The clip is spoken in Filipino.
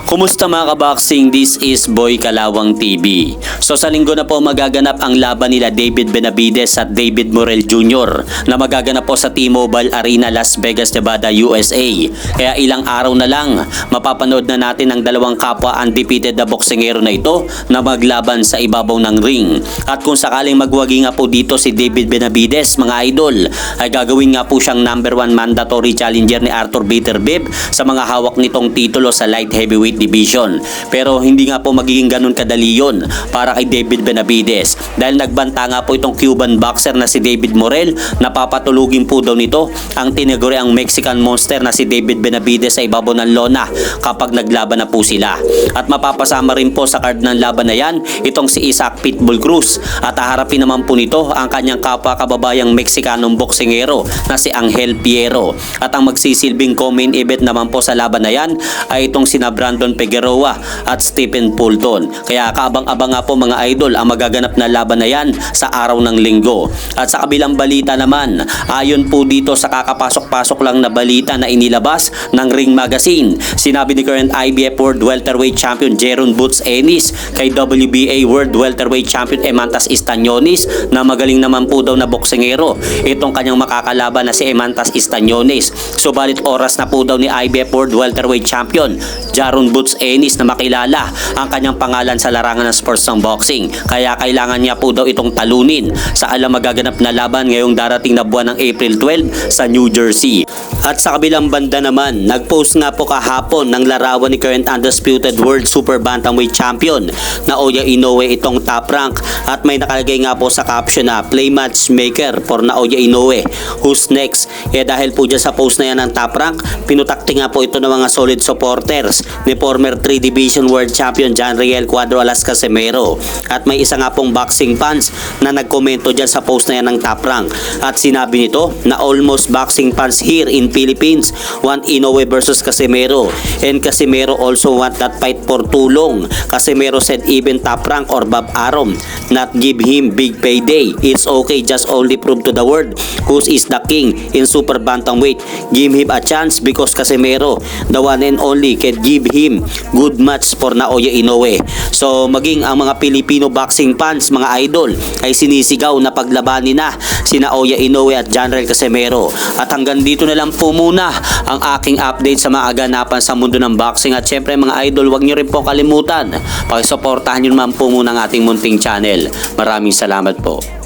Kumusta mga kaboxing? This is Boy Kalawang TV. So sa linggo na po magaganap ang laban nila David Benavides at David Morel Jr. na magaganap po sa T-Mobile Arena, Las Vegas, Nevada, USA. Kaya ilang araw na lang mapapanood na natin ang dalawang kapwa undefeated na boksingero na ito na maglaban sa ibabaw ng ring. At kung sakaling magwagi nga po dito si David Benavides mga idol, ay gagawin nga po siyang #1 mandatory challenger ni Arthur Beterbiev sa mga hawak nitong titulo sa light heavyweight division. Pero hindi nga po magiging ganun kadali yun para kay David Benavides dahil nagbanta nga po itong Cuban boxer na si David Morel na papatulugin po daw nito ang tinaguri ang Mexican monster na si David Benavides sa ibabaw ng lona kapag naglaban na po sila. At mapapasama rin po sa card ng laban na yan itong si Isaac Pitbull Cruz at haharapin naman po nito ang kanyang kapwa kababayang Mexicanong boksingero na si Angel Piero. At ang magsisilbing co-main event naman po sa laban na yan ay itong sina Brandon Figueroa at Stephen Fulton. Kaya kaabang-abang nga po mga idol ang magaganap na laban na yan sa araw ng linggo. At sa kabilang balita naman, ayon po dito sa kakapasok-pasok lang na balita na inilabas ng Ring Magazine, sinabi ni current IBF World Welterweight Champion Jeron Boots Ennis kay WBA World Welterweight Champion Emantas Istanionis na magaling naman po daw na boksingero itong kanyang makakalaban na si Emantas Istanionis. Subalit oras na po daw ni IBF World Welterweight Champion Jeron Boots Ennis na makilala ang kanyang pangalan sa larangan ng sports ng boxing. Kaya kailangan niya po daw itong talunin sa alam magaganap na laban ngayong darating na buwan ng April 12 sa New Jersey. At sa kabilang banda naman, nag-post nga po kahapon ng larawan ni current undisputed world super bantamweight champion na Naoya Inoue itong top rank at may nakalagay nga po sa caption na play matchmaker for Naoya Inoue, who's next? Dahil po dyan sa post na yan ng top rank, pinutakti nga po ito ng mga solid supporters ni former 3 Division World Champion John Riel Cuadro Alas Casimero. At may isa nga pong boxing fans na nagkomento dyan sa post na yan ng top rank at sinabi nito na almost boxing fans here in Philippines want Inoue versus Casimero, and Casimero also want that fight for too long. Casimero said even Top Rank or Bob Arum not give him big payday. It's okay, just only prove to the world who is the king in super bantamweight. Give him a chance because Casimero, the one and only, can give him good match for Naoya Inoue. So maging ang mga Filipino boxing fans mga idol ay sinisigaw na paglabanin na si Naoya Inoue at John Riel Casimero. At hanggang dito na lang po muna ang aking update sa mga aganapan sa mundo ng boxing. At syempre mga idol, huwag nyo rin po kalimutan pakisuportahan nyo naman po muna ang ating munting channel. Maraming salamat po.